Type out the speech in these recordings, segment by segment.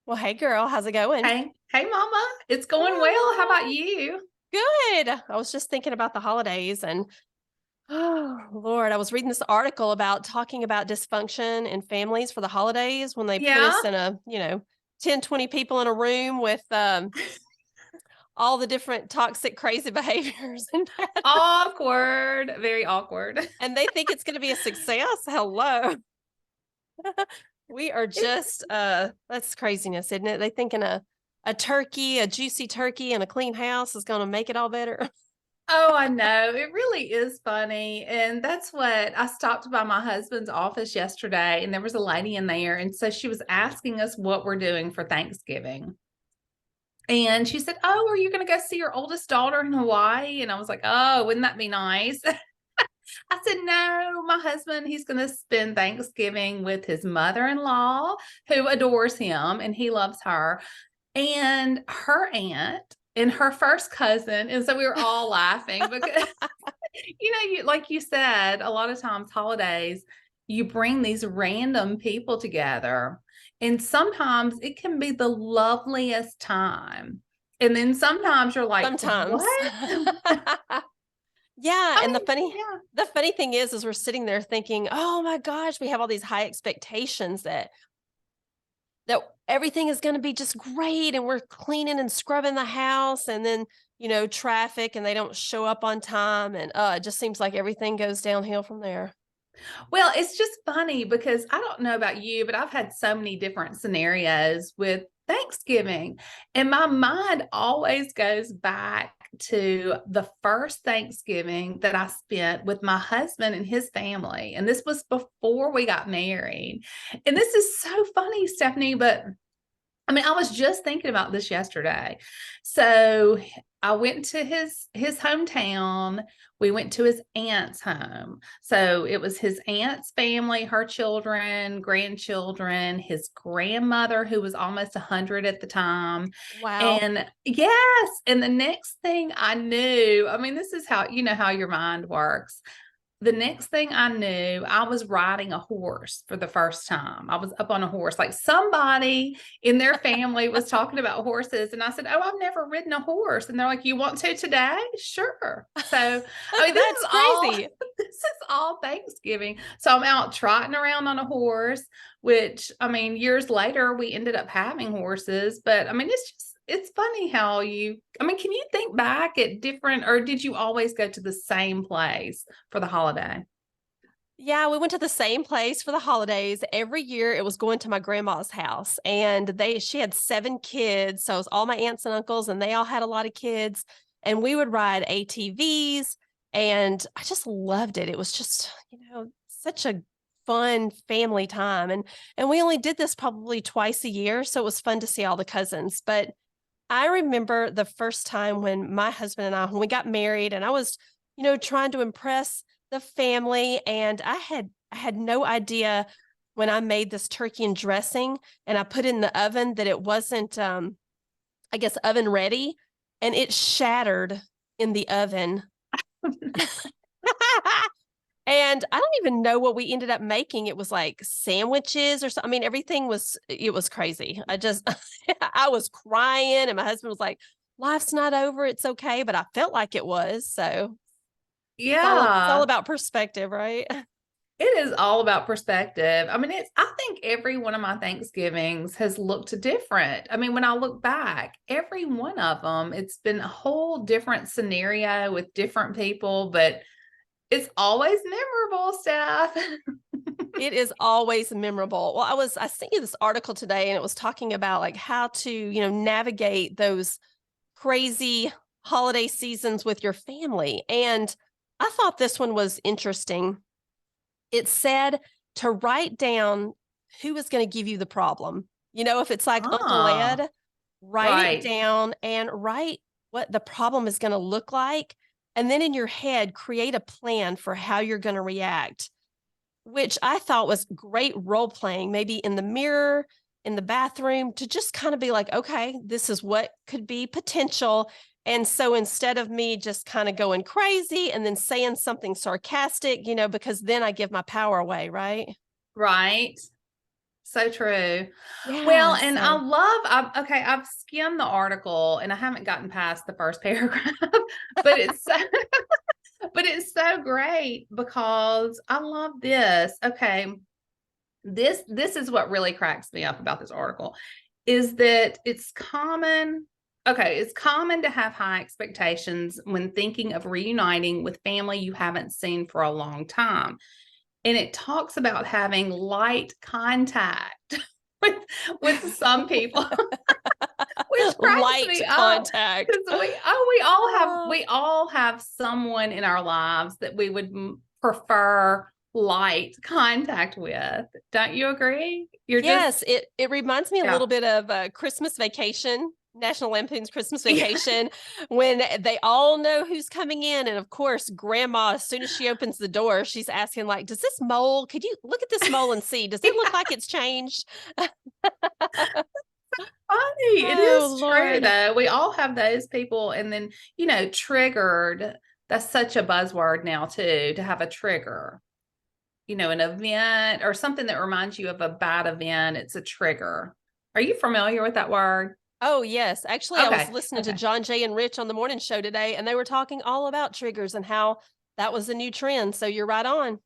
Well, hey girl, how's it going? Hey, Mama. It's going well. How about Ah, you? good. I was just thinking about the holidays and oh Lord, I was reading this article about talking about dysfunction in families for the holidays when they put Yeah. us in a, 10, 20 people in a room with all the different toxic, crazy behaviors Awkward. Very awkward. and they think it's going to be a success. Hello. We are just that's craziness, isn't it? They thinking a turkey, a juicy turkey and a clean house is going to make it all better. Oh, I know. It really is funny. And that's what I stopped by my husband's office yesterday, and there was a lady in there. And so she was asking us what we're doing for Thanksgiving. And she said, "Oh, are you going to go see your oldest daughter in Hawaii?" And I was like, "Oh, wouldn't that be nice?" I said, "No, my husband, he's going to spend Thanksgiving with his mother-in-law, who adores him and he loves her, and her aunt and her first cousin." And so we were all laughing because, like you said, a lot of times holidays, you bring these random people together, and sometimes it can be the loveliest time. And then sometimes you're like, Sometimes. what? Yeah, I and the mean, funny yeah. the funny thing is we're sitting there thinking, "Oh my gosh, we have all these high expectations that everything is going to be just great and we're cleaning and scrubbing the house and then, traffic and they don't show up on time and it just seems like everything goes downhill from there." Well, it's just funny because I don't know about you, but I've had so many different scenarios with Thanksgiving. And my mind always goes back to the first Thanksgiving that I spent with my husband and his family. And this was before we got married. And this is so funny, Stephanie, but I mean, I was just thinking about this yesterday. So I went to his hometown. We went to his aunt's home. So it was his aunt's family, her children, grandchildren, his grandmother, who was almost 100 at the time. Wow. And yes, and the next thing I knew, I mean, this is how how your mind works. The next thing I knew, I was riding a horse for the first time. I was up on a horse. Like somebody in their family was talking about horses. And I said, "Oh, I've never ridden a horse." And they're like, "You want to today?" Sure. So, I mean, That's crazy. this is all Thanksgiving. So I'm out trotting around on a horse, which I mean, years later we ended up having horses. But I mean, it's funny how I mean, can you think back at different, or did you always go to the same place for the holiday? Yeah, we went to the same place for the holidays. Every year it was going to my grandma's house and she had 7 kids, so it was all my aunts and uncles and they all had a lot of kids and we would ride ATVs and I just loved it. It was just, such a fun family time and we only did this probably twice a year, so it was fun to see all the cousins. But I remember the first time when my husband and I, when we got married, and I was, trying to impress the family, and I had no idea when I made this turkey and dressing, and I put it in the oven that it wasn't, I guess, oven ready, and it shattered in the oven. And I don't even know what we ended up making. It was like sandwiches or something. I mean, it was crazy. I was crying, and my husband was like, "Life's not over. It's okay." But I felt like it was. So it's all Yeah, about perspective, right? it is all about perspective. I mean, I think every one of my Thanksgivings has looked different. I mean, when I look back, every one of them, it's been a whole different scenario with different people, but it's always memorable, Steph. It is always memorable. Well, I sent you this article today and it was talking about like how to, navigate those crazy holiday seasons with your family. And I thought this one was interesting. It said to write down who is going to give you the problem. If it's like Uncle Ah, Ed, write it right. down and write what the problem is going to look like. And then in your head, create a plan for how you're going to react, which I thought was great role playing, maybe in the mirror, in the bathroom, to just kind of be like, okay, this is what could be potential. And so instead of me just kind of going crazy and then saying something sarcastic, because then I give my power away, right? Right. So true. Well, Yeah. and So I've skimmed the article and I haven't gotten past the first paragraph, but it's so great because I love this. Okay. This is what really cracks me up about this article is that it's common to have high expectations when thinking of reuniting with family you haven't seen for a long time. And it talks about having light contact with some people, which cracks light me up contact. because Oh, we all have someone in our lives that we would prefer light contact with. Don't you agree? You're just yes, it reminds me a yeah. little bit of Christmas Vacation, National Lampoon's Christmas Yeah. Vacation, when they all know who's coming in, and of course, Grandma, as soon as she opens the door, she's asking like, "Does this mole? Could you look at this mole and see? Does it look like it's changed?" Funny. It Oh is true Lord. though. We all have those people and then, triggered. That's such a buzzword now too, to have a trigger. An event or something that reminds you of a bad event. It's a trigger. Are you familiar with that word? Oh yes, actually, I was Okay. listening to Okay. John Jay and Rich on the morning show today, and they were talking all about triggers and how that was a new trend. So you're right on.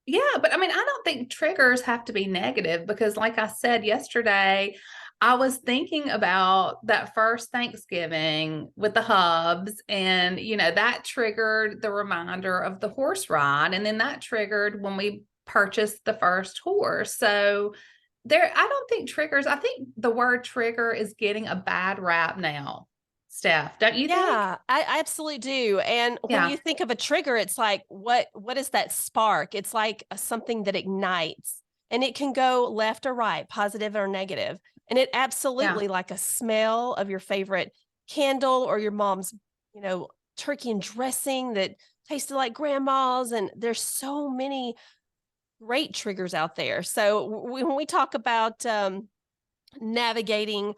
Yeah, but I mean, I don't think triggers have to be negative because, like I said yesterday, I was thinking about that first Thanksgiving with the Hubs, and that triggered the reminder of the horse ride, and then that triggered when we purchased the first horse. So I don't think triggers, I think the word trigger is getting a bad rap now, Steph. Don't you think? Yeah, I absolutely do. And when Yeah, you think of a trigger, it's like what is that spark? It's like something that ignites, and it can go left or right, positive or negative. And it yeah. absolutely like a smell of your favorite candle or your mom's, turkey and dressing that tasted like grandma's. And there's so many great triggers out there. So when we talk about navigating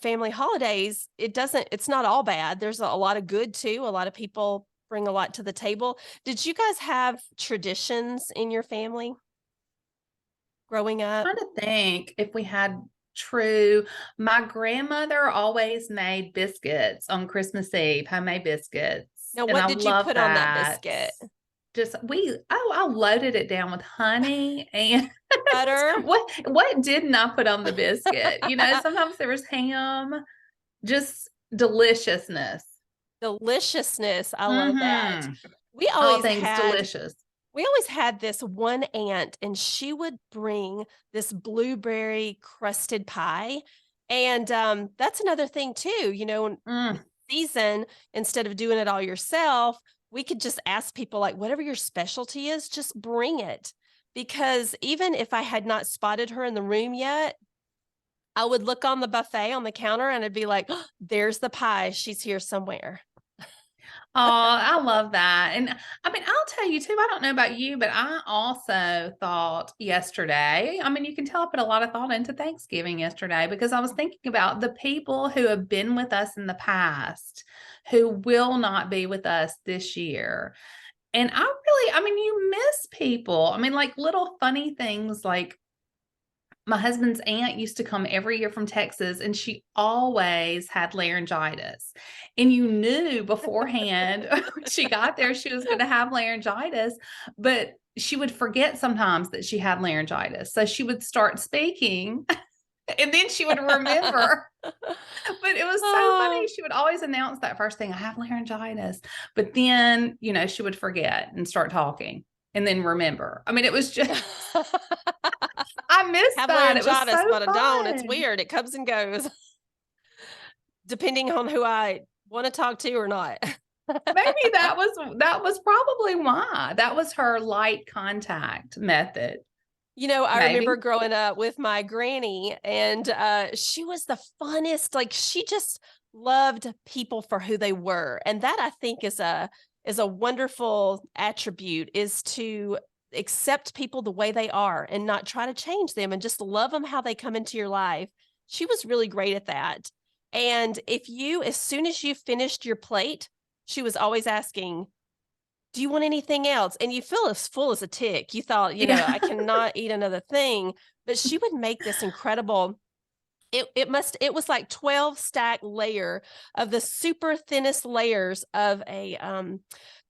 family holidays, it's not all bad. There's a lot of good too. A lot of people bring a lot to the table. Did you guys have traditions in your family growing up? Trying to think if we had true. My grandmother always made biscuits on Christmas Eve, homemade biscuits, Now, and what I did you love put on that that. biscuit? I loaded it down with honey and Butter? what didn't I put on the biscuit? Sometimes there was ham, just deliciousness. Deliciousness. I love that. Mm-hmm. We All always things had delicious. we always had this one aunt, and she would bring this blueberry crusted pie. And that's another thing too, with Mm. season, instead of doing it all yourself, we could just ask people like, whatever your specialty is, just bring it. Because even if I had not spotted her in the room yet, I would look on the buffet on the counter and I'd be like, "Oh, there's the pie. She's here somewhere." Oh, I love that. And I mean, I'll tell you too, I don't know about you, but I also thought yesterday, I mean, you can tell I put a lot of thought into Thanksgiving yesterday because I was thinking about the people who have been with us in the past who will not be with us this year. And I mean, you miss people. I mean, like little funny things like my husband's aunt used to come every year from Texas and she always had laryngitis. And you knew beforehand when she got there, she was going to have laryngitis, but she would forget sometimes that she had laryngitis. So she would start speaking and then she would remember. But it was so funny. Oh. She would always announce that first thing, I have laryngitis. But then, she would forget and start talking and then remember. I mean, it was just, I missed Have that. It was laryngitis, so but I don't. It's fun. weird. It comes and goes depending on who I want to talk to or not. Maybe that was probably why. That was her light contact method, I remember maybe. growing up with my granny, and she was the funnest. Like, she just loved people for who they were, and that, I think, is a wonderful attribute, is to accept people the way they are and not try to change them, and just love them how they come into your life. She was really great at that. And as soon as you finished your plate, she was always asking, do you want anything else? And you feel as full as a tick. You thought, I Yeah. cannot eat another thing. But she would make this incredible it was like 12 stack layer of the super thinnest layers of a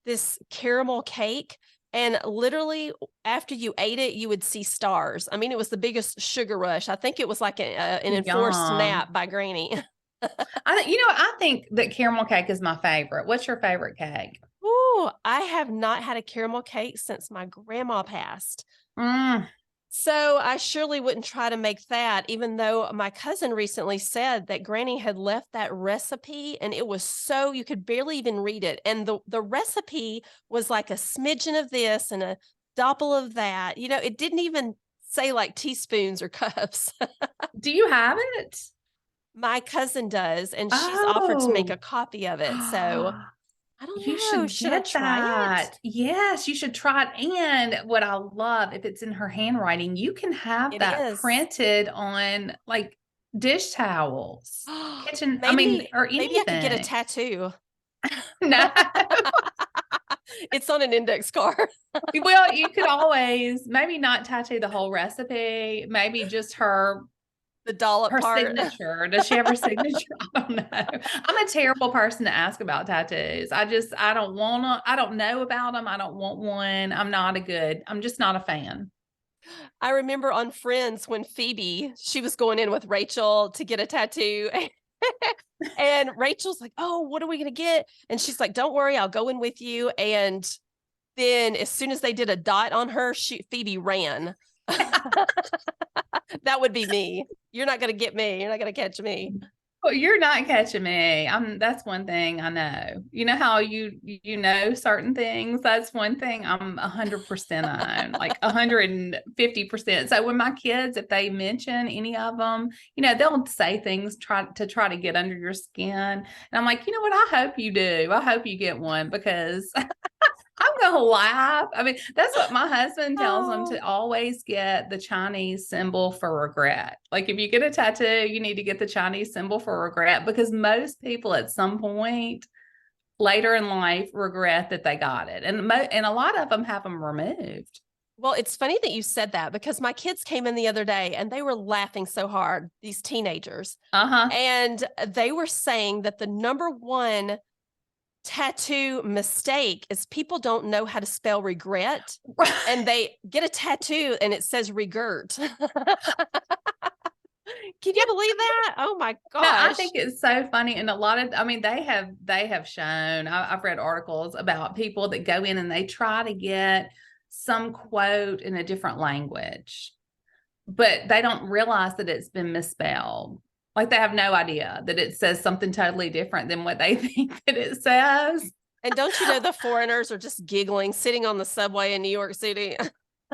this caramel cake. And literally after you ate it, you would see stars. I mean, it was the biggest sugar rush. I think it was like an enforced Yum. nap by Granny. I think that caramel cake is my favorite. What's your favorite cake? Ooh, I have not had a caramel cake since my grandma passed. Mm. So I surely wouldn't try to make that, even though my cousin recently said that Granny had left that recipe and it was so you could barely even read it. And the recipe was like a smidgen of this and a doppel of that. It didn't even say like teaspoons or cups. Do you have it? My cousin does, and she's offered to make Oh. a copy of it. So I don't You know. should Should I get try it? that. Yes, you should try it. And what I love, if it's in her handwriting, you can have It that is. printed on like dish towels, Maybe or maybe I could get a anything. tattoo. No. It's on an index card. Well, you could always maybe not tattoo the whole recipe, maybe just The dollop her part. signature. Does she have her signature? I don't know. I'm a terrible person to ask about tattoos. I don't want to, I don't know about them. I don't want one. I'm just not a fan. I remember on Friends when Phoebe, she was going in with Rachel to get a tattoo. And Rachel's like, "Oh, what are we going to get?" And she's like, "Don't worry, I'll go in with you." And then as soon as they did a dot on her, Phoebe ran. That would be me. You're not going to get me. You're not going to catch me. Well, you're not catching me. That's one thing I know. You know how you know certain things? That's one thing I'm 100% on, like 150%. So when my kids, if they mention any of them, they'll say things try to get under your skin. And I'm like, you know what? I hope you do. I hope you get one because I'm going to laugh. I mean, that's what my husband tells them, Oh, to always get the Chinese symbol for regret. Like if you get a tattoo, you need to get the Chinese symbol for regret, because most people at some point later in life regret that they got it. And a lot of them have them removed. well, it's funny that you said that because my kids came in the other day and they were laughing so hard, these teenagers. Uh-huh. And they were saying that the number one tattoo mistake is people don't know how to spell regret, and they get a tattoo and it says regret. Can you believe that? Oh my No, I gosh. think it's so funny. And a lot of, I mean, they have shown, I've read articles about people that go in and they try to get some quote in a different language, but they don't realize that it's been misspelled. Like they have no idea that it says something totally different than what they think that it says. And don't you know the foreigners are just giggling, sitting on the subway in New York City?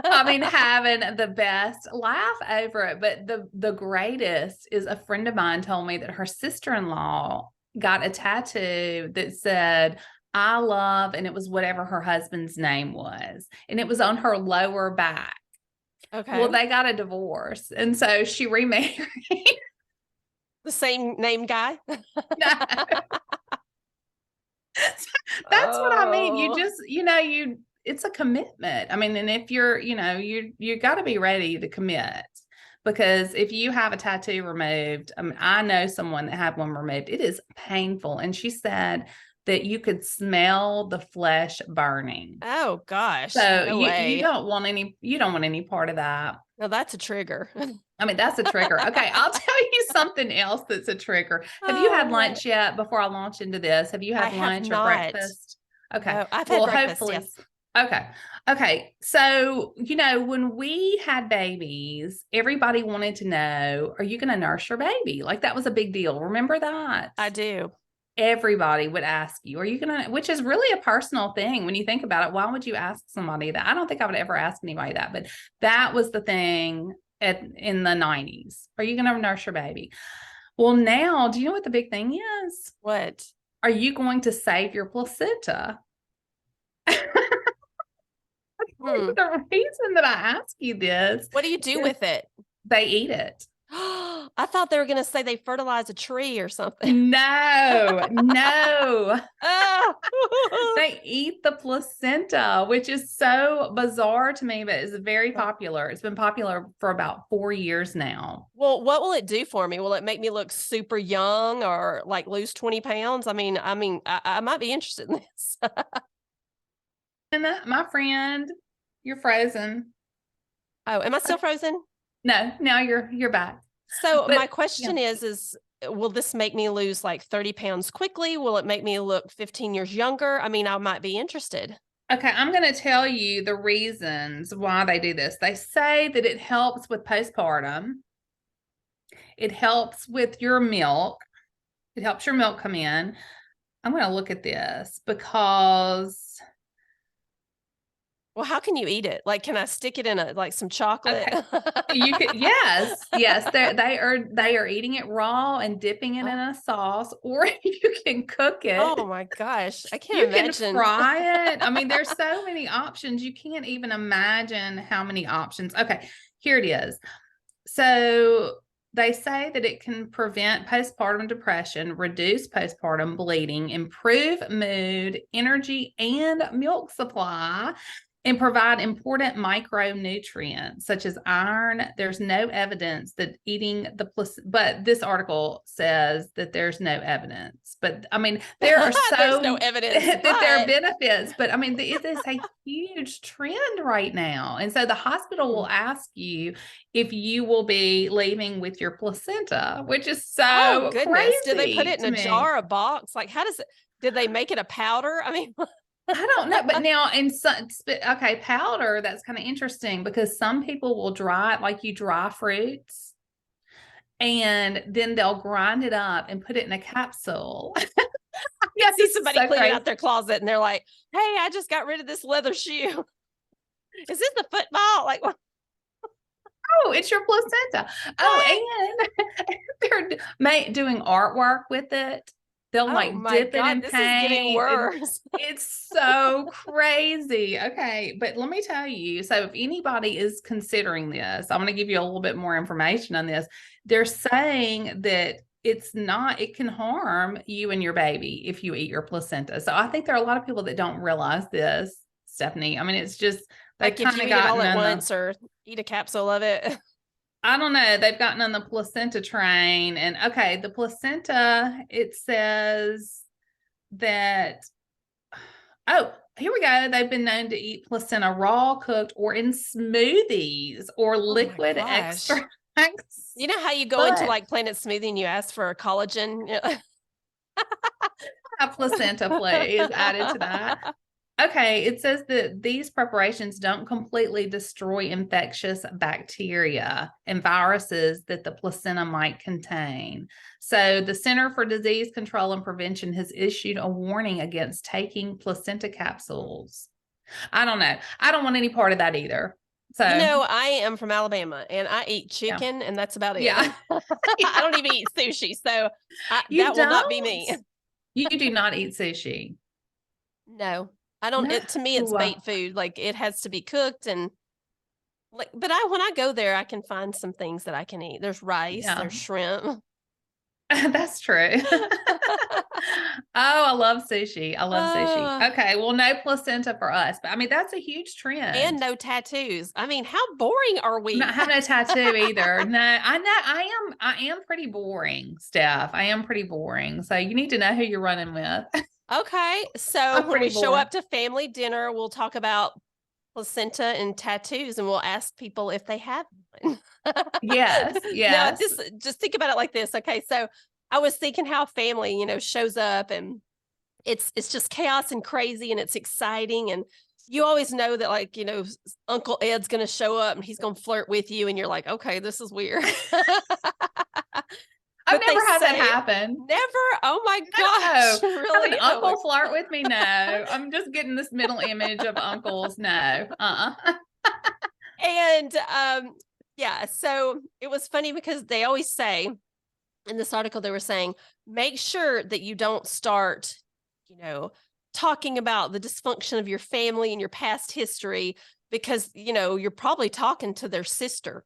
I mean, having the best laugh over it. But the greatest is, a friend of mine told me that her sister-in-law got a tattoo that said, "I love," and it was whatever her husband's name was. And it was on her lower back. Okay. Well, they got a divorce. And so she remarried. The same name guy? No. That's what I mean. You Oh, just, it's a commitment. I mean, and if you got to be ready to commit, because if you have a tattoo removed, I mean, I know someone that had one removed. It is painful. And she said that you could smell the flesh burning. oh gosh. So No you way. don't want any part of that. Now that's a trigger. I mean, that's a trigger. Okay, I'll tell you something else that's a trigger. Have you Oh, had what? lunch yet before I launch into this? Have you I had have lunch or not. breakfast? Okay. No, I've had Well, breakfast. hopefully. Yes. Okay. Okay. So, when we had babies, everybody wanted to know, are you going to nurse your baby? Like that was a big deal. Remember that? I do. Everybody would ask you, are you going to, which is really a personal thing when you think about it. Why would you ask somebody that? I don't think I would ever ask anybody that, but that was the thing in the 90s. Are you going to nurse your baby? Well, now, do you know what the big thing is? What? Are you going to save your placenta? Hmm. The reason that I ask you this What do you do is with it? they eat it. I thought they were going to say they fertilize a tree or something. No, no. Oh. They eat the placenta, which is so bizarre to me, but it's very popular. It's been popular for about 4 years now. Well, what will it do for me? Will it make me look super young or like lose 20 pounds? I might be interested in this. And my friend, you're frozen. Oh, am I still frozen? No, now you're back. So But my question is, will this make me lose like 30 pounds quickly? Will it make me look 15 years younger? I mean, I might be interested. okay, I'm going to tell you the reasons why they do this. They say that it helps with postpartum. It helps with your milk. It helps your milk come in. I'm going to look at this because Well, how can you eat it? Like, can I stick it in some chocolate? okay, you could, yes, they are eating it raw and dipping it in a sauce, or you can cook it. Oh my gosh, I can't You imagine. can fry it. I mean, there's so many options. You can't even imagine how many options. Okay, here it is. So they say that it can prevent postpartum depression, reduce postpartum bleeding, improve mood, energy, and milk supply, and provide important micronutrients such as iron. There's no evidence that eating but this article says that there's no evidence. But I mean, there are there's no evidence that there are benefits, but I mean, it is a huge trend right now. And so the hospital will ask you if you will be leaving with your placenta, which is so goodness. crazy. Did they put it in a jar, a box? Like, did they make it a powder? I mean, I don't know, but now okay, powder, that's kind of interesting because some people will you dry fruits and then they'll grind it up and put it in a capsule. I see somebody cleaning out their closet and they're like, hey, I just got rid of this leather shoe. Is this the football? Like, what? Oh, it's your placenta. Oh, and they're doing artwork with it. They'll dip it in paint. This is getting worse. It's so crazy. Okay, but let me tell you. So if anybody is considering this, I'm going to give you a little bit more information on this. They're saying that it can harm you and your baby if you eat your placenta. So I think there are a lot of people that don't realize this, Stephanie. I mean, it's just like if you eat it all at once or eat a capsule of it. I don't know. They've gotten on the placenta train. And okay, the placenta, it says that, oh, here we go. They've been known to eat placenta raw, cooked, or in smoothies or liquid extracts. You know how you go into like Planet Smoothie and you ask for a collagen? A placenta, please, added to that. Okay, it says that these preparations don't completely destroy infectious bacteria and viruses that the placenta might contain. So the Center for Disease Control and Prevention has issued a warning against taking placenta capsules. I don't know. I don't want any part of that either. So I am from Alabama and I eat chicken and that's about it. Yeah. I don't even eat sushi. So that will not be me. You do not eat sushi. No. I don't. To me, it's bait food. Like it has to be cooked and like. But when I go there, I can find some things that I can eat. There's rice. There's shrimp. That's true. I love sushi. I love sushi. Okay, well, no placenta for us, but I mean that's a huge trend. And no tattoos. I mean, how boring are we? Not having a tattoo either. No, I know. I am pretty boring, Steph. I am pretty boring. So you need to know who you're running with. Okay. So when we show up to family dinner, we'll talk about placenta and tattoos and we'll ask people if they have one. Yes. Now, just think about it like this. Okay. So I was thinking how family, shows up and it's just chaos and crazy and it's exciting. And you always know that Uncle Ed's going to show up and he's going to flirt with you. And you're like, okay, this is weird. I've never had that happen. Never? Oh my gosh. No. Really? Have an uncle flirt with me? No. I'm just getting this mental image of uncles. No. And so it was funny because they always say in this article, they were saying, make sure that you don't start, talking about the dysfunction of your family and your past history because, you're probably talking to their sister.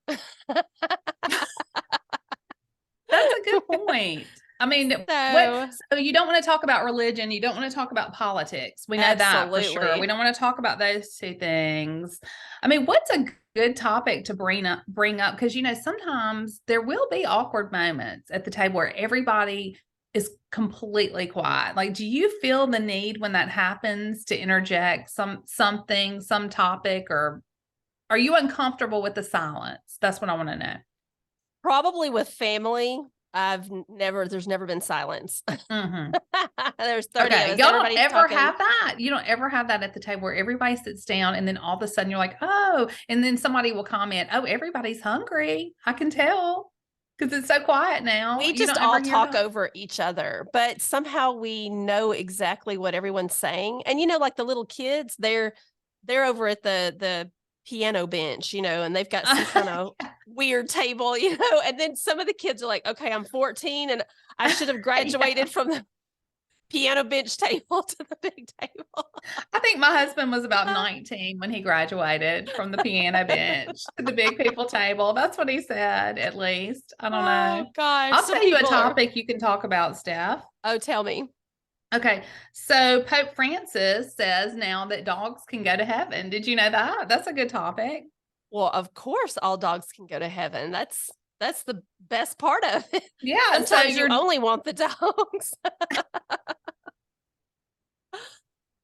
point. I mean, So so you don't want to talk about religion. You don't want to talk about politics. We know that for sure. absolutely. We don't want to talk about those two things. I mean, what's a good topic to bring up? Because, sometimes there will be awkward moments at the table where everybody is completely quiet. Like, do you feel the need when that happens to interject something, some topic, or are you uncomfortable with the silence? That's what I want to know. Probably with family, there's never been silence. Mm-hmm. There's 30 of Okay, us. y'all don't Everybody's ever talking. have that. You don't ever have that at the table where everybody sits down and then all of a sudden you're like, oh, and then somebody will comment, oh, everybody's hungry. I can tell because it's so quiet now. We You just don't ever all hear talk that. over each other, but somehow we know exactly what everyone's saying. And like the little kids, they're over at the piano bench, and they've got some kind of weird table, and then some of the kids are like, okay, I'm 14 and I should have graduated from the piano bench table to the big table. I think my husband was about 19 when he graduated from the piano bench to the big people table. That's what he said, at least. I don't know. Oh gosh, I'll some tell you a people are. topic you can talk about, Steph. Oh, tell me. Okay, so Pope Francis says now that dogs can go to heaven. Did you know that? That's a good topic. Well, of course, all dogs can go to heaven. That's the best part of it. Yeah, so Sometimes you you're only want the dogs.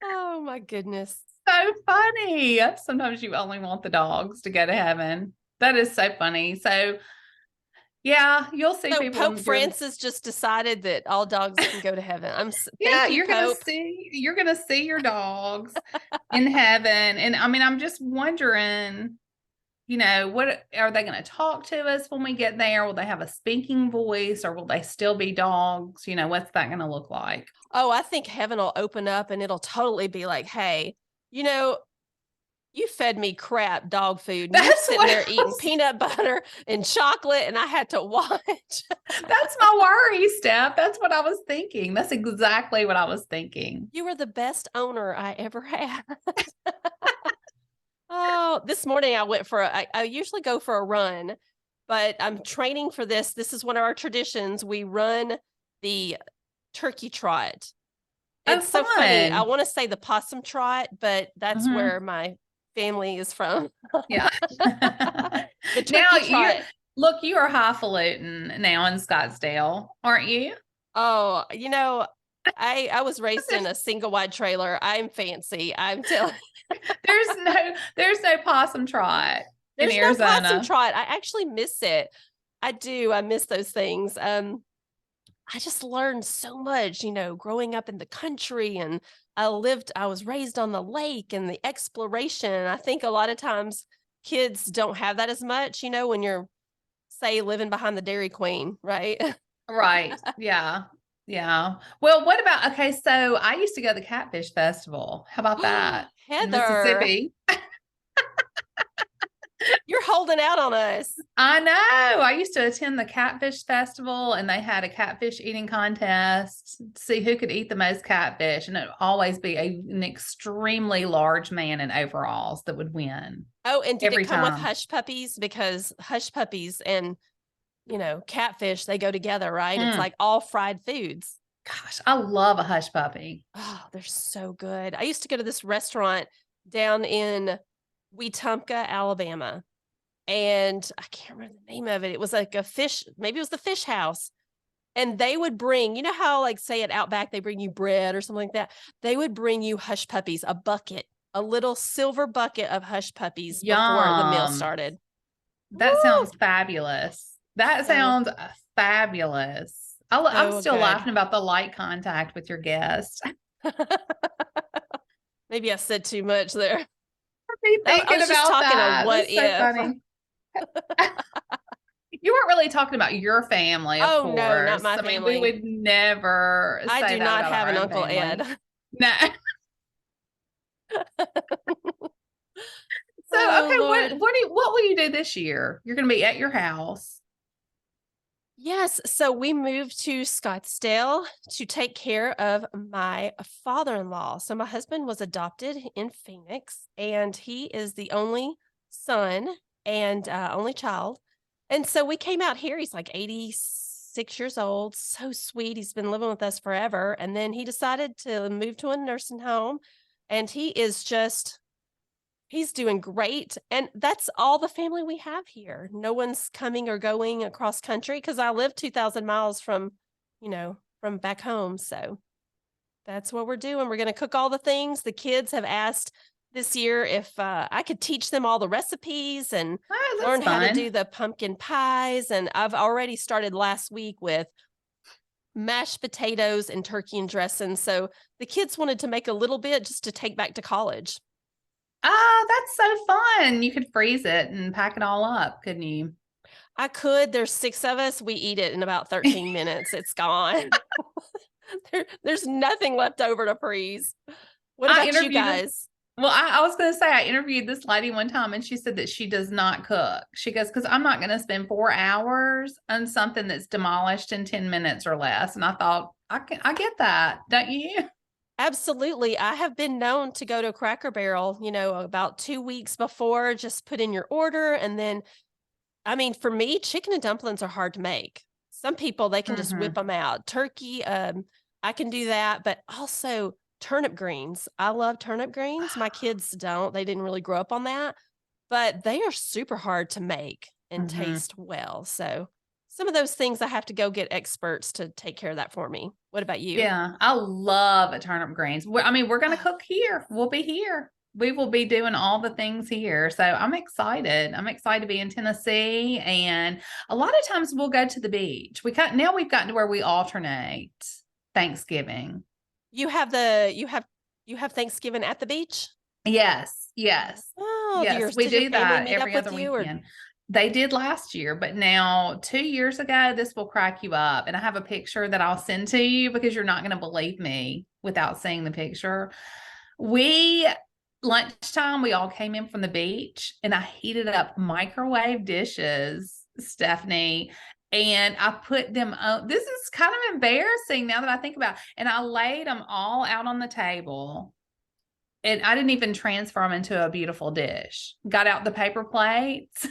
Oh my goodness. so funny. Sometimes you only want the dogs to go to heaven. That is so funny. So, yeah, you'll see So people. Pope Francis just decided that all dogs can go to heaven. Yeah, Thank you, Pope. you're gonna see your dogs in heaven. And I mean, I'm just wondering, what are they going to talk to us when we get there? Will they have a speaking voice or will they still be dogs? What's that going to look like? Oh, I think heaven will open up and it'll totally be like, hey, you know, you fed me crap dog food and you're That's sitting what there I eating was- peanut butter and chocolate and I had to watch. That's my worry, Steph. That's what I was thinking. That's exactly what I was thinking. You were the best owner I ever had. Oh, this morning I went I usually go for a run, but I'm training for this. This is one of our traditions. We run the turkey trot. Oh, It's so funny. I fun. want to say the possum trot, but that's Mhm. where my family is from. Yeah. The Now turkey trot. you are highfalutin now in Scottsdale, aren't you? Oh, I was raised in a single wide trailer. I'm fancy. I'm telling. There's no possum trot in There's no possum Arizona. trot. I actually miss it. I do. I miss those things. I just learned so much, growing up in the country and I was raised on the lake and the exploration. I think a lot of times kids don't have that as much, when you're, say, living behind the Dairy Queen, right? Right. Yeah. Yeah. Well, what about, okay, so I used to go to the Catfish Festival. How about that in Heather, Mississippi? you're holding out on us. I know. I used to attend the Catfish Festival and they had a catfish eating contest to see who could eat the most catfish. And it would always be an extremely large man in overalls that would win Oh, and did every it come with time. hush puppies? Because hush puppies and, catfish, they go together, right? It's Mm. like all fried foods. Gosh, I love a hush puppy. Oh, they're so good. I used to go to this restaurant down in Wetumpka, Alabama, and I can't remember the name of it. It was like a fish, maybe it was the fish house. And they would bring, how, like, say at Outback, they bring you bread or something like that. They would bring you hush puppies, a little silver bucket of hush puppies before the meal Yum. started. That Woo! sounds fabulous. That So, sounds fabulous. I'm so still good. laughing about the light contact with your guest. Maybe I said too much there. Be I thinking was just about talking that. a what That's so if. funny. You weren't really talking about your family, of Oh, no, not course. my I mean, we family. would never I say do that not about have our an own Uncle family. Ed. No. So, Oh, okay, Lord. what will you do this year? You're going to be at your house. Yes. So we moved to Scottsdale to take care of my father-in-law. So my husband was adopted in Phoenix, and he is the only son and only child. And so we came out here. He's like 86 6 years old. So sweet. He's been living with us forever. And then he decided to move to a nursing home. And he's doing great. And that's all the family we have here. No one's coming or going across country because I live 2,000 miles from back home. So that's what we're doing. We're going to cook all the things. The kids have asked this year if I could teach them all the recipes and Oh, learn that's how to do fun. the pumpkin pies. And I've already started last week with mashed potatoes and turkey and dressing. So the kids wanted to make a little bit just to take back to college. Oh, that's so fun. You could freeze it and pack it all up, couldn't you? I could. There's 6 of us. We eat it in about 13 minutes. It's gone. There's nothing left over to freeze. What I about you interviewed this. guys? Well, I was going to say, I interviewed this lady one time and she said that she does not cook. She goes, because I'm not going to spend 4 hours on something that's demolished in 10 minutes or less. And I thought, I get that. Don't you? Absolutely. I have been known to go to Cracker Barrel, about 2 weeks before, just put in your order. And then, I mean, for me, chicken and dumplings are hard to make. Some people, they can just whip Mm-hmm. them out. Turkey, I can do that, but also turnip greens. I love turnip greens. My kids don't. They didn't really grow up on that, but they are super hard to make and Mm-hmm. taste well. So some of those things I have to go get experts to take care of that for me. What about you? Yeah, I love turnip greens. I mean, we're going to cook here. We'll be here. We will be doing all the things here. So I'm excited. I'm excited to be in Tennessee. And a lot of times we'll go to the beach. Now we've gotten to where we alternate Thanksgiving. You have Thanksgiving at the beach? Yes, yes, Oh, yes. We does your do family that meet every up with other you or weekend. They did last year, but now 2 years ago, this will crack you up. And I have a picture that I'll send to you because you're not going to believe me without seeing the picture. We Lunchtime, we all came in from the beach and I heated up microwave dishes, Stephanie, and I put them on. This is kind of embarrassing now that I think about it. And I laid them all out on the table and I didn't even transfer them into a beautiful dish. Got out the paper plates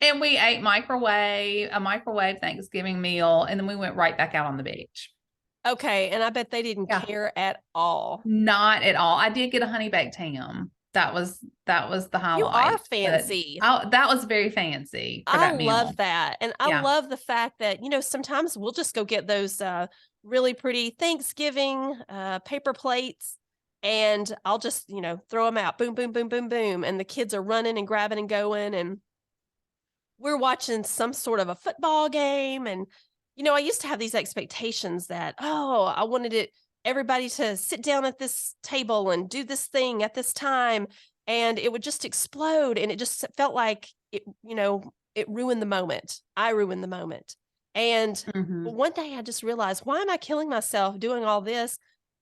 and we ate a microwave Thanksgiving meal. And then we went right back out on the beach. okay, and I bet they didn't Yeah. care at all. Not at all. I did get a honey baked ham. That was the You are highlight. But fancy. that was very fancy for I that meal. love that. And I Yeah. love the fact that, sometimes we'll just go get those really pretty Thanksgiving paper plates and I'll just, throw them out. Boom, boom, boom, boom, boom. And the kids are running and grabbing and going. And we're watching some sort of a football game. And, I used to have these expectations that, oh, I wanted everybody to sit down at this table and do this thing at this time. And it would just explode. And it just felt like it ruined the moment. I ruined the moment. And Hmm. one day I just realized, why am I killing myself doing all this?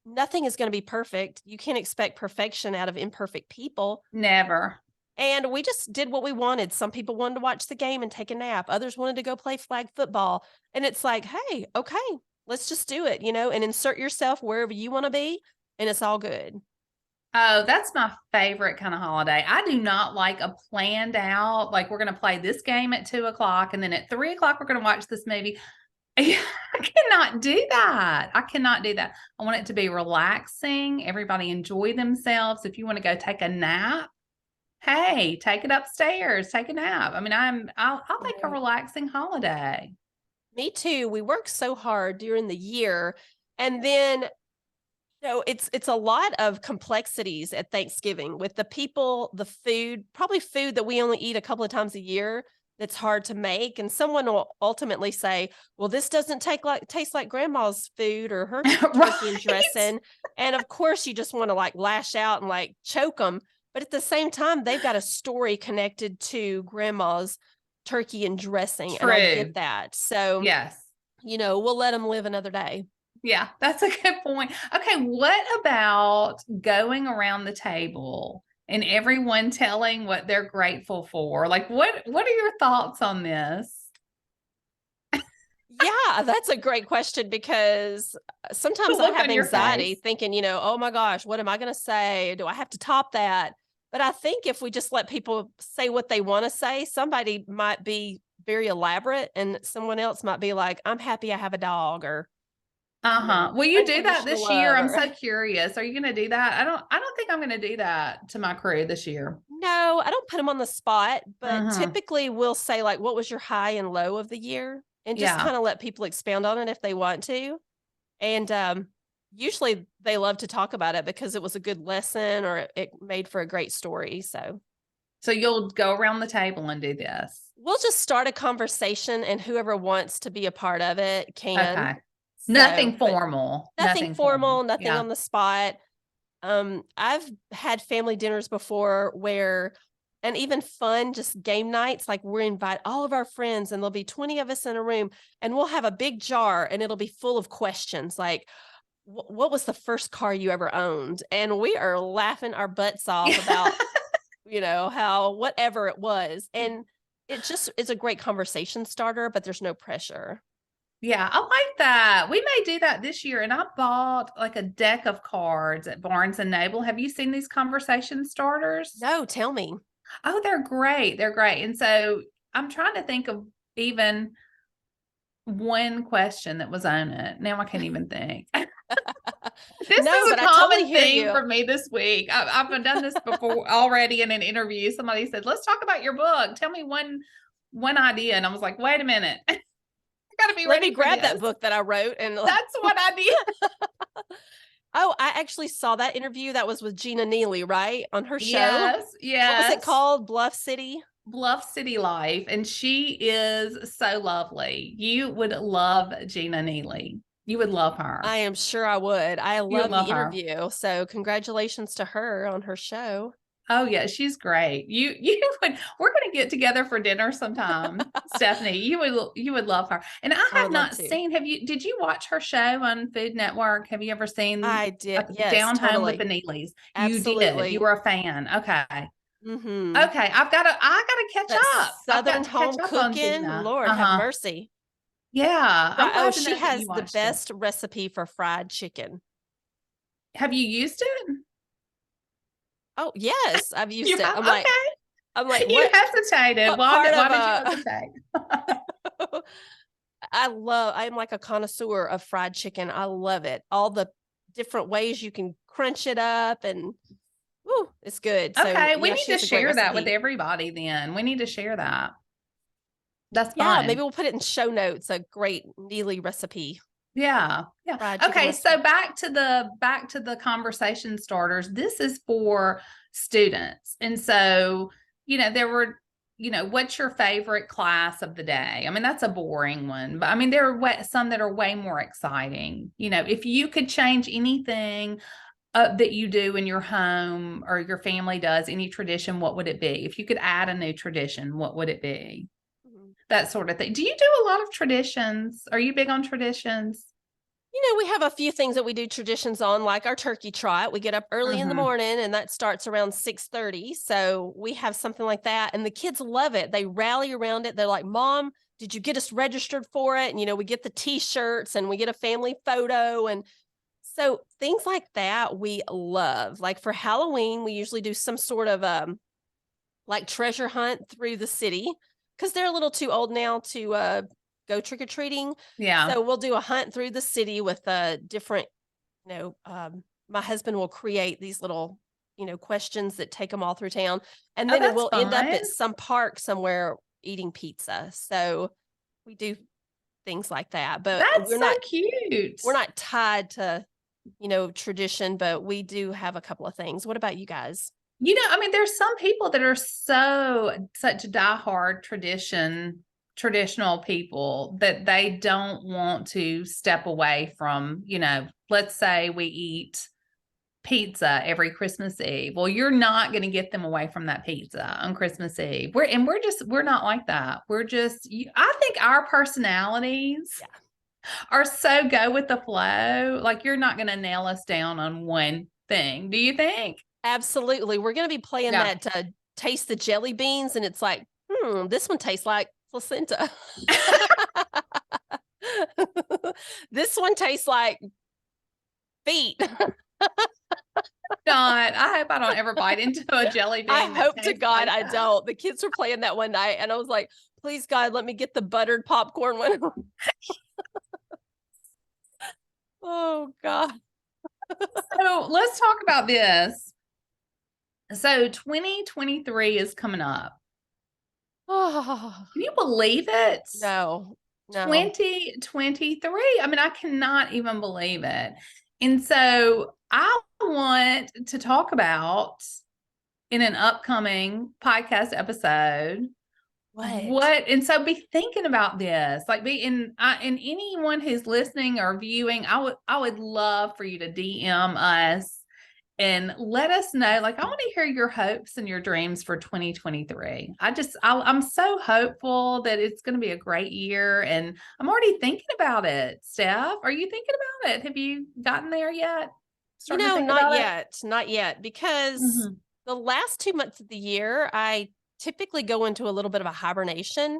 Nothing is going to be perfect. You can't expect perfection out of imperfect people. Never. And we just did what we wanted. Some people wanted to watch the game and take a nap. Others wanted to go play flag football. And it's like, hey, okay, let's just do it, and insert yourself wherever you want to be. And it's all good. Oh, that's my favorite kind of holiday. I do not like a planned out, like we're going to play this game at 2 o'clock and then at 3 o'clock, we're going to watch this movie. I cannot do that. I cannot do that. I want it to be relaxing. Everybody enjoy themselves. If you want to go take a nap, hey, take it upstairs, take a nap. I mean, I'll make a Yeah. relaxing holiday. Me too. We work so hard during the year. And then it's a lot of complexities at Thanksgiving with the people, the food, probably food that we only eat a couple of times a year that's hard to make. And someone will ultimately say, well, this doesn't taste like grandma's food or her turkey and Right? dressing. And of course you just want to lash out and choke them. But at the same time, they've got a story connected to grandma's turkey and dressing. And I get True. that. So, Yes. we'll let them live another day. Yeah, that's a good point. Okay, what about going around the table and everyone telling what they're grateful for? Like what are your thoughts on this? Yeah, that's a great question because The sometimes I look have on your anxiety face. thinking, oh my gosh, what am I going to say? Do I have to top that? But I think if we just let people say what they want to say, somebody might be very elaborate, and someone else might be like, I'm happy I have a dog, or Will you do that unconditional this year? love, I'm or so curious. Are you going to do that? I don't think I'm going to do that to my crew this year. no, I don't put them on the spot, but Uh-huh. typically we'll say like, what was your high and low of the year? And just Yeah. kind of let people expound on it if they want to. And usually they love to talk about it because it was a good lesson or it made for a great story. So So you'll go around the table and do this. we'll just start a conversation, and whoever wants to be a part of it can. Okay. So, Nothing but formal. nothing Nothing formal. formal, nothing Yeah. on the spot. I've had family dinners before where, and even fun, just game nights, like we invite all of our friends and there'll be 20 of us in a room, and we'll have a big jar and it'll be full of questions like, what was the first car you ever owned? And we are laughing our butts off about, how whatever it was. And it just is a great conversation starter, but there's no pressure. Yeah, I like that. We may do that this year. And I bought like a deck of cards at Barnes and Noble. Have you seen these conversation starters? No, tell me. Oh, they're great. They're great. And so I'm trying to think of even one question that was on it. Now I can't even think. This No, is a but I totally common hear theme you. for me this week. I've done this before already in an interview. Somebody said, "Let's talk about your book. Tell me one idea." And I was like, "Wait a minute, I got to be Let me ready for grab that this." book that I wrote and That's what I did. oh, I actually saw that interview. That was with Gina Neely, right? On her show. Yes, What was it yes. called? Bluff City? Bluff City Life, and she is so lovely. You would love Gina Neely. You would love her. I am sure I would. I You would love love the her. interview. So congratulations to her on her show. Oh yeah, she's great. You would. We're going to get together for dinner sometime, Stephanie. You would love her. And I I have would love not to. seen. Have you? Did you watch her show on Food Network? Have you ever seen I did. Yes, Down Home with totally. the Neelys? You did. You Absolutely. were a fan. Okay. Mm-hmm. Okay. I gotta catch That up. I've got Southern to catch home up on cooking, Gina. Lord have Uh-huh. mercy. Yeah. I'm Oh, glad to she know that you has the watched it. best recipe for fried chicken. Have you used it? Oh, yes, I've You used it. have? I'm like, Okay. You hesitated. what Why part did, of why did you hesitate? I'm like a connoisseur of fried chicken. I love it. All the different ways you can crunch it up, and woo, it's good. So Okay. We yeah, need she to has a great share that with recipe. everybody then. We need to share that. That's Yeah, maybe fun. we'll put it in show notes. A great Neely recipe, Yeah. Yeah. fried chicken Okay. So recipe. back to the conversation starters. This is for students. And so, there were, what's your favorite class of the day? I mean, that's a boring one, but I mean, there are some that are way more exciting. If you could change anything that you do in your home or your family does, any tradition, what would it be? If you could add a new tradition, what would it be? Mhm. That sort of thing. Do you do a lot of traditions? Are you big on traditions? We have a few things that we do traditions on, like our turkey trot. We get up early in the Mm-hmm. morning, and that starts around 6:30. So we have something like that, and the kids love it. They rally around it. They're like, "Mom, did you get us registered for it?" And we get the T-shirts and we get a family photo, and so things like that we love. Like for Halloween, we usually do some sort of like treasure hunt through the city because they're a little too old now to go trick or treating. Yeah. So we'll do a hunt through the city with different, my husband will create these little, questions that take them all through town. And Oh, then that's we'll end up fun. at some park somewhere eating pizza. So we do things like that, but That's so cute. we're not tied to, tradition, but we do have a couple of things. What about you guys? I mean, there's some people that are such diehard traditional people that they don't want to step away from, let's say we eat pizza every Christmas Eve. Well, you're not going to get them away from that pizza on Christmas Eve. We're not like that. I think our personalities Yeah. are so go with the flow. Like you're not going to nail us down on one thing. Do you think? Absolutely. We're going to be playing Yeah. that taste the jelly beans, and it's like, this one tastes like placenta. This one tastes like feet. Not. I hope I don't ever bite into a jelly I bean that hope to tastes God like I that. don't. The kids were playing that one night, and I was like, please God, let me get the buttered popcorn one. Oh God. So let's talk about this. So 2023 is coming up. Oh, Can you believe it? no, no. 2023. I mean, I cannot even believe it. And so I want to talk about in an upcoming podcast episode What? and so be thinking about this, like and anyone who's listening or viewing, I would love for you to DM us and let us know, like, I want to hear your hopes and your dreams for 2023. I'm so hopeful that it's going to be a great year, and I'm already thinking about it. Steph, are you thinking about it? Have you gotten there yet? Starting to think Not about it? yet, not yet, because Mhm. the last 2 months of the year, I typically go into a little bit of a hibernation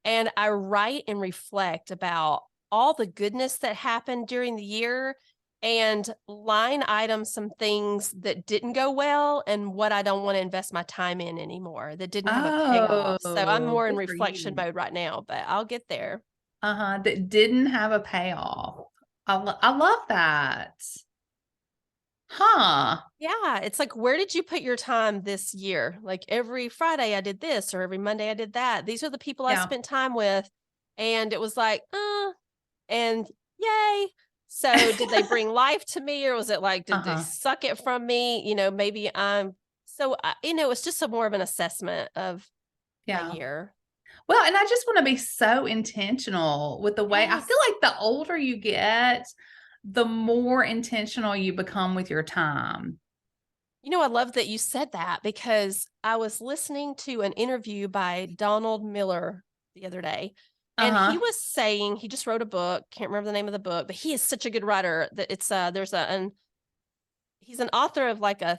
and I write and reflect about all the goodness that happened during the year and line item some things that didn't go well and what I don't want to invest my time in anymore that didn't have a payoff. So I'm Oh, more in good for reflection you. mode right now, but I'll get there. That didn't have a payoff. I love that. Huh. Yeah, it's like, where did you put your time this year? Like every Friday I did this, or every Monday I did that. These are the people I Yeah. spent time with. And it was like, and yay. So did they bring life to me, or was it like, did they Uh-huh. suck it from me? Maybe it's just a more of an assessment of my Yeah. year. Well, and I just want to be so intentional with the way I feel Yes. like the older you get, the more intentional you become with your time. I love that you said that because I was listening to an interview by Donald Miller the other day, and he Uh-huh. was saying he just wrote a book. Can't remember the name of the book, but he is such a good writer that it's he's an author of like a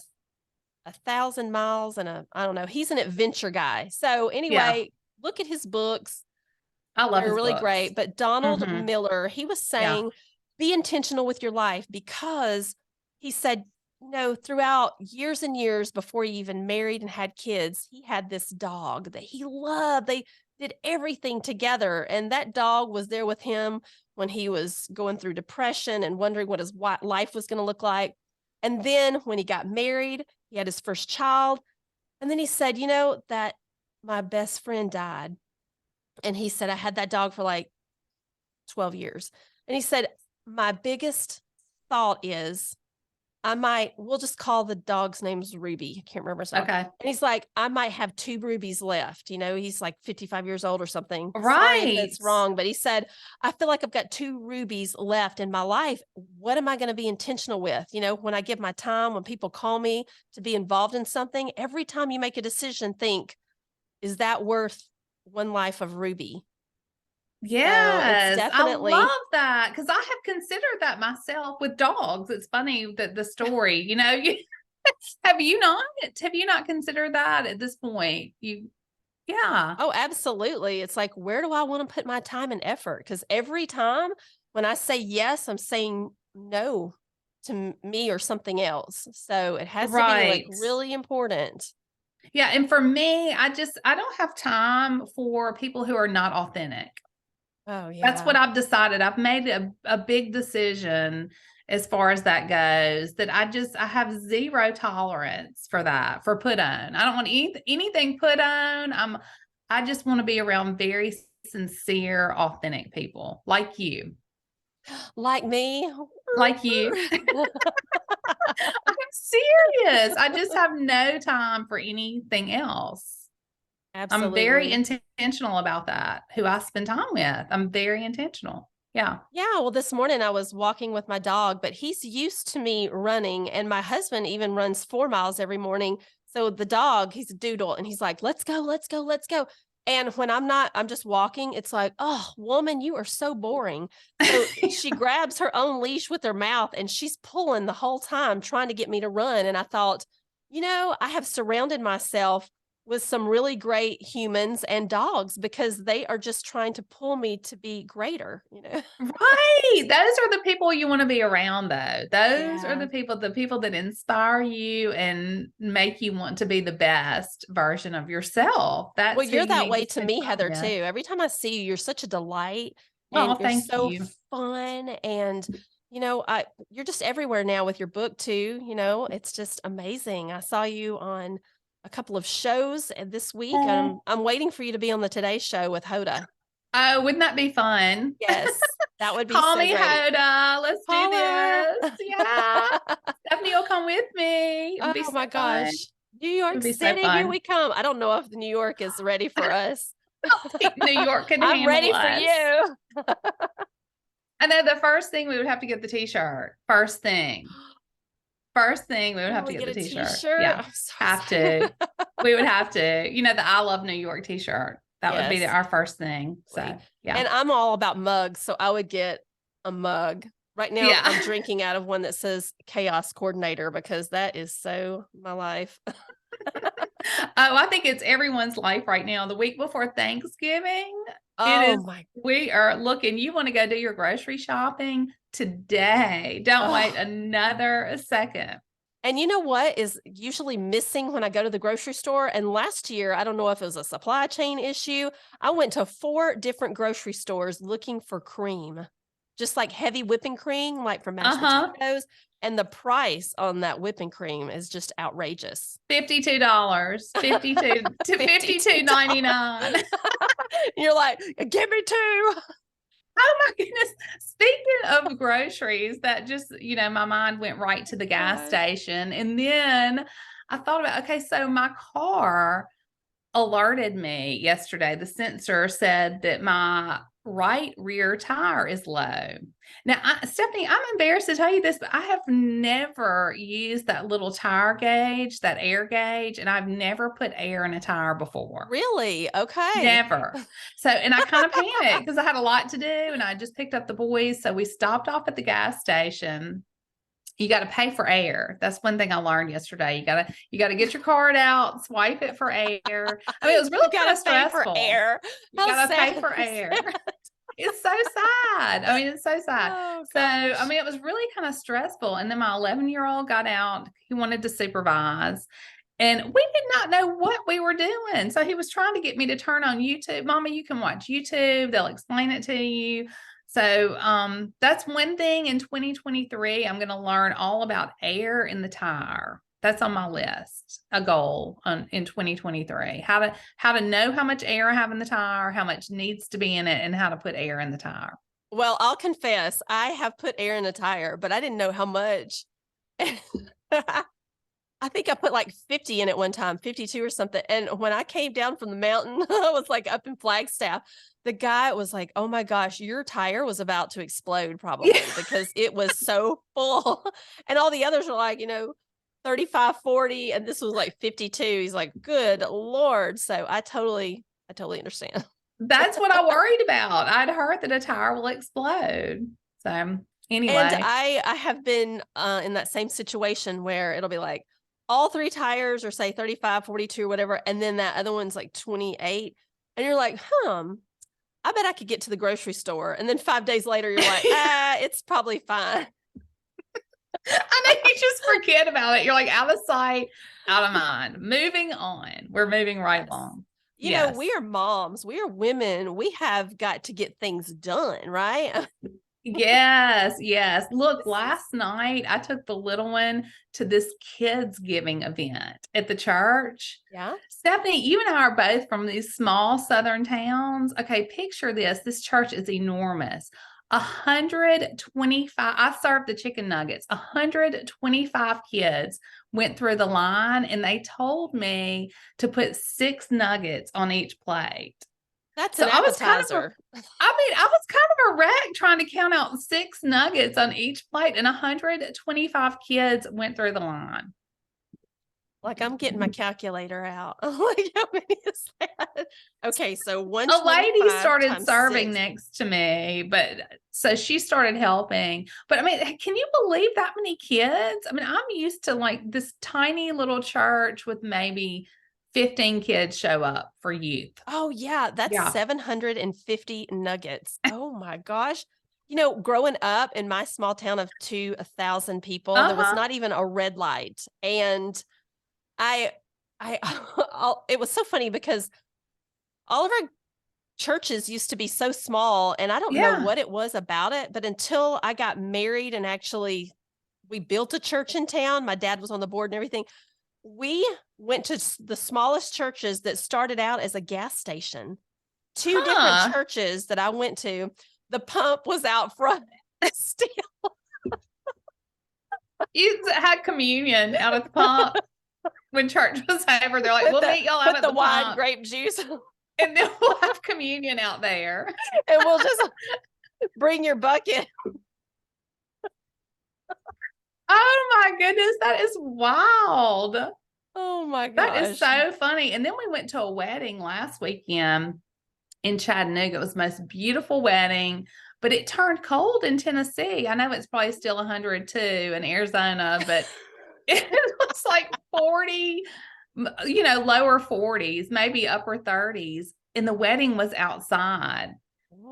thousand miles and I don't know. He's an adventure guy. So Yeah. anyway, look at his books. I love They're his really books. great. But Donald Mm-hmm. Miller, he was Yeah. saying, be intentional with your life because he said, throughout years and years before he even married and had kids, he had this dog that he loved. They did everything together. And that dog was there with him when he was going through depression and wondering what his life was going to look like. And then when he got married, he had his first child. And then he said, that my best friend died. And he said, I had that dog for like 12 years. And he said, my biggest thought is we'll just call the dog's name's Ruby. I can't remember his dog. Okay. And he's like, I might have two Rubies left. He's like 55 years old or something. Sorry if Right. it's wrong, but he said, I feel like I've got two Rubies left in my life. What am I going to be intentional with? When I give my time, when people call me to be involved in something, every time you make a decision, think, is that worth one life of Ruby? So it's Yes, I definitely, love that because I have considered that myself with dogs. It's funny that the story, have you not? Have you not considered that at this point? Yeah, oh, absolutely. It's like, where do I want to put my time and effort? Because every time when I say yes, I'm saying no to me or something else. So it has to be like right. really important. Yeah, and for me, I don't have time for people who are not authentic. Oh, That's what yeah. I've decided. I've made a big decision as far as that goes, that I have zero tolerance for that, for put on. I don't want anything put on. I just want to be around very sincere, authentic people like you. Like me. Like you. I'm serious. I just have no time for anything else. I'm very Absolutely. intentional about that. Who I spend time with. I'm very intentional. Yeah. Yeah, well, this morning I was walking with my dog, but he's used to me running, and my husband even runs 4 miles every morning. So the dog, he's a doodle, and he's like, let's go, let's go, let's go. And when I'm not, I'm just walking, it's like, oh, woman, you are so boring. So she grabs her own leash with her mouth and she's pulling the whole time, trying to get me to run. And I thought, I have surrounded myself with some really great humans and dogs because they are just trying to pull me to be greater, you know? Right. Those are the people you want to be around, though. Those are Yeah. the people that inspire you and make you want to be the best version of yourself. Well, That's who you're you that need to way to spend me, time Heather, too. with. Every time I see you, you're such a delight and Oh, you're thank so you. fun. And, you know, you're just everywhere now with your book, too. You know, it's just amazing. I saw you on a couple of shows this week. Oh, I'm waiting for you to be on the Today Show with Hoda. oh, wouldn't that be fun? Yes, that would be Call so me, great. Hoda. Let's do Holler. this. Yeah. Stephanie will come with me. It'd be Oh so my fun. gosh. New It York would be so City, here fun. we come. I don't know if New York is ready for us. I don't think New York could I'm handle ready for us. you. I know the first thing we would have to get the t-shirt. First thing. First thing we would Can have to we get get the a t-shirt. t-shirt? Yeah. I'm so Have excited. to. We would have to. You know, the I love New York t-shirt. That would be Yes, our first thing. wait. So yeah. And I'm all about mugs, so I would get a mug. Right now, I'm Yeah. drinking out of one that says Chaos Coordinator because that is so my life. Oh, I think it's everyone's life right now. The week before Thanksgiving, it Oh is, my, we are looking, you want to go do your grocery shopping today. Don't wait oh. another second. And you know what is usually missing when I go to the grocery store? And last year, I don't know if it was a supply chain issue. I went to 4 different grocery stores looking for cream, just like heavy whipping cream, like for mashed Uh-huh. potatoes. And the price on that whipping cream is just outrageous. $52, 52 to $52. 52.99. You're like, give me 2. Oh my goodness. Speaking of groceries, that just, my mind went right to the gas Gosh. station. And then I thought about, okay, so my car alerted me yesterday. The sensor said that my right rear tire is low. Now, Stephanie, I'm embarrassed to tell you this, but I have never used that little tire gauge, that air gauge, and I've never put air in a tire before. Really? Okay. Never. So, and I kind of panicked because I had a lot to do and I just picked up the boys. So we stopped off at the gas station. You got to pay for air. That's one thing I learned yesterday. You got to get your card out, swipe it for air. I mean, it was really You kind gotta of pay for stressful. air. You How got to pay sad for is air. that? It's so sad. I mean, it's so sad. Oh So, I gosh. mean, it was really kind of stressful. And then my 11-year-old got out. He wanted to supervise. And we did not know what we were doing. So he was trying to get me to turn on YouTube. Mama, you can watch YouTube. They'll explain it to you. So that's one thing in 2023. I'm going to learn all about air in the tire. That's on my list, a goal in 2023. How to know how much air I have in the tire, how much needs to be in it, and how to put air in the tire. Well, I'll confess, I have put air in a tire, but I didn't know how much. I think I put like 50 in it one time, 52 or something. And when I came down from the mountain, I was like up in Flagstaff. The guy was like, "Oh my gosh, your tire was about to explode Yeah. probably because it was so full." And all the others were like, 35, 40, and this was like 52. He's like, "Good Lord." So I totally understand. That's what I worried about. I'd heard that a tire will explode. So And anyway, I have been in that same situation where it'll be like all 3 tires are say 35, 42, or whatever, and then that other one's like 28. And you're like, I bet I could get to the grocery store. And then 5 days later, you're like, it's probably fine. I know you just forget about it. You're like out of sight, out of mind. Moving on. We're moving right Yes. along. We Yes. are moms, we are women, we have got to get things done, right? Yes. Yes. Look, This is, last night I took the little one to this kids giving event at the church. yeah. Stephanie, you and I are both from these small southern towns. Okay, picture this. This church is enormous. 125, I served the chicken nuggets. 125 kids went through the line and they told me to put 6 nuggets on each plate. That's So an I was kind of, appetizer. I was kind of a wreck trying to count out 6 nuggets on each plate, and 125 kids went through the line. Like I'm getting my calculator out. I'm like, how many is that? Okay, so A lady 125 started times serving 6. next to me, but so she started helping. But I mean, can you believe that many kids? I mean, I'm used to like this tiny little church with maybe 15 kids show up for youth. Oh, yeah, that's Yeah. 750 nuggets. Oh my gosh. Growing up in my small town of 1,000 people, there was Uh-huh. not even a red light. And I I it was so funny because all of our churches used to be so small, and I don't know Yeah. what it was about it, but until I got married and actually we built a church in town, my dad was on the board and everything. We went to the smallest churches that started out as a gas station. 2 different Huh. churches that I went to, the pump was out front still. You had communion out at the pump when church was over. They're like, Put we'll the meet y'all out put at the the wine pump, grape juice, and and then we'll have communion out there. we'll just bring your bucket. Oh my goodness, that is wild. Oh my That is gosh. so funny. And then we went to a wedding last weekend in Chattanooga. It was the most beautiful wedding, but it turned cold in Tennessee. I know it's probably still 102 in Arizona, but it was like 40, lower 40s, maybe upper 30s. And the wedding was outside.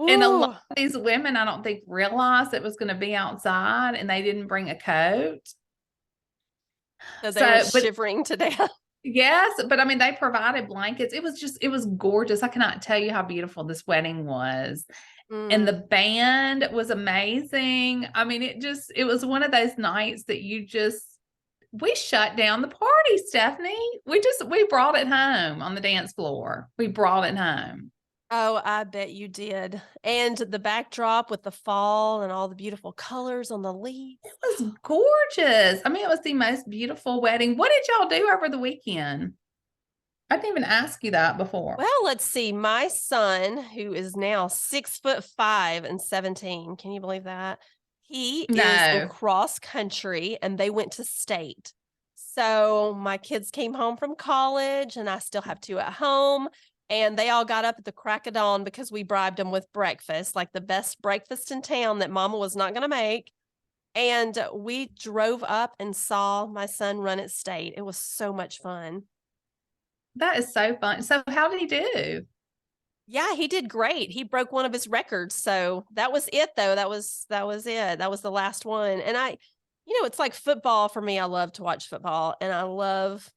And a lot Ooh, of these women, I don't think, realized it was going to be outside and they didn't bring a coat. so they were So, but shivering to death. yes, but I mean, they provided blankets. It was gorgeous. I cannot tell you how beautiful this wedding was. And the Mm. band was amazing. I mean, it was one of those nights that we shut down the party, Stephanie. We brought it home on the dance floor. We brought it home. Oh, I bet you did. And the backdrop with the fall and all the beautiful colors on the leaves. It was gorgeous. I mean, it was the most beautiful wedding. What did y'all do over the weekend? I didn't even ask you that before. Well, let's see. My son, who is now 6'5" and 17, can you believe that? He is in No. cross country and they went to state. So my kids came home from college and I still have two at home. And they all got up at the crack of dawn because we bribed them with breakfast, like the best breakfast in town that mama was not going to make. And we drove up and saw my son run at state. It was so much fun. That is so fun. So how did he do? Yeah, he did great. He broke one of his records. So that was it though. That was it. That was the last one. And it's like football for me. I love to watch football and I love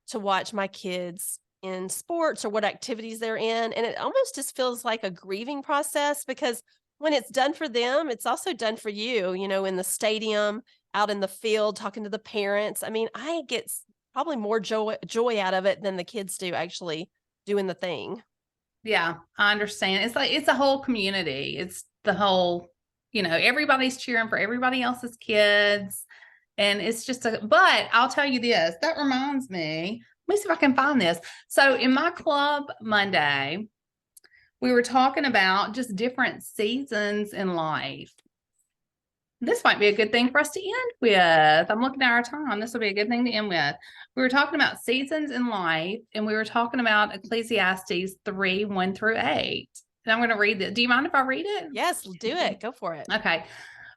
to watch my kids in sports or what activities they're in. And it almost just feels like a grieving process because when it's done for them, it's also done for you, in the stadium, out in the field, talking to the parents. I mean, I get probably more joy out of it than the kids do actually doing the thing. Yeah, I understand. It's like it's a whole community. It's the whole, everybody's cheering for everybody else's kids. And it's but I'll tell you this, that reminds me. Let me see if I can find this. So in my club Monday, we were talking about just different seasons in life. This might be a good thing for us to end with. I'm looking at our time. This will be a good thing to end with. We were talking about seasons in life, and we were talking about Ecclesiastes 3, 1 through 8. And I'm going to read it. Do you mind if I read it? Yes, do it. Go for it. Okay.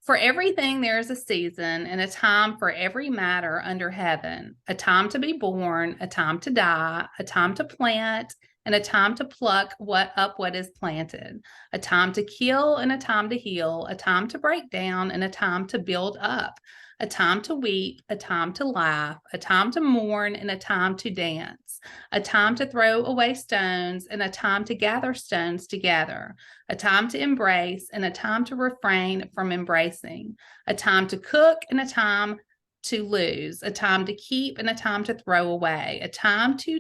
For everything, there is a season and a time for every matter under heaven, a time to be born, a time to die, a time to plant, and a time to pluck what is planted, a time to kill and a time to heal, a time to break down and a time to build up, a time to weep, a time to laugh, a time to mourn and a time to dance, a time to throw away stones and a time to gather stones together, a time to embrace and a time to refrain from embracing, a time to cook and a time to lose, a time to keep and a time to throw away, a time to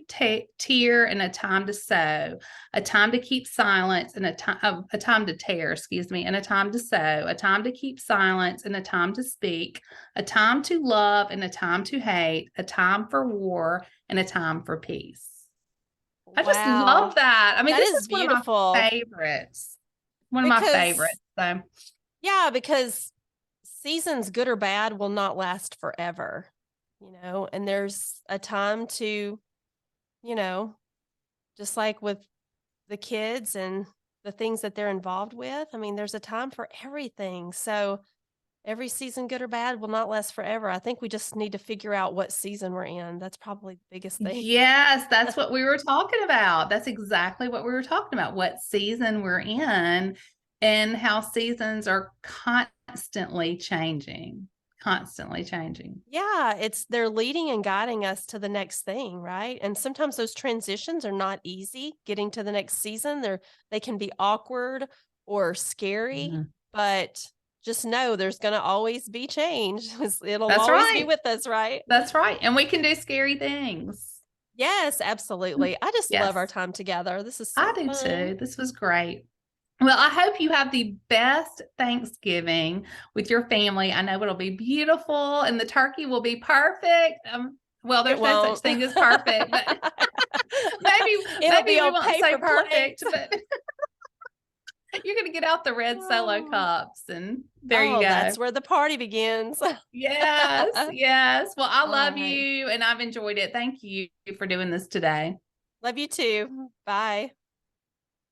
tear and a time to sow, a time to keep silence and a time to tear, excuse me, and a time to sow, a time to keep silence and a time to speak, a time to love and a time to hate, a time for war and a time for peace. I just Wow. love that. I mean, That this is is one of my beautiful favorites. One of my because favorites. So, yeah, because seasons good or bad will not last forever, and there's a time to, you know, just like with the kids and the things that they're involved with. I mean, there's a time for everything. So every season, good or bad, will not last forever. I think we just need to figure out what season we're in. That's probably the biggest thing. Yes, that's what we were talking about. That's exactly what we were talking about, what season we're in and how seasons are constantly changing, constantly changing. Yeah, they're leading and guiding us to the next thing, right? And sometimes those transitions are not easy getting to the next season. They can be awkward or scary, Mhm. but just know there's going to always be change. It'll That's always be right. with us, right? That's right. And we can do scary things. Yes, absolutely. I just love our Yes, time together. This is I so do fun. too. This was great. Well, I hope you have the best Thanksgiving with your family. I know it'll be beautiful and the turkey will be perfect. Well, It there's no such won't. thing as perfect, but maybe It'll maybe be we on won't say paper perfect, plates. but you're going to get out the red Solo Oh, cups and there you oh, go. that's where the party begins. Yes, yes. Well, I All love right. you and I've enjoyed it. Thank you for doing this today. Love you too. Bye.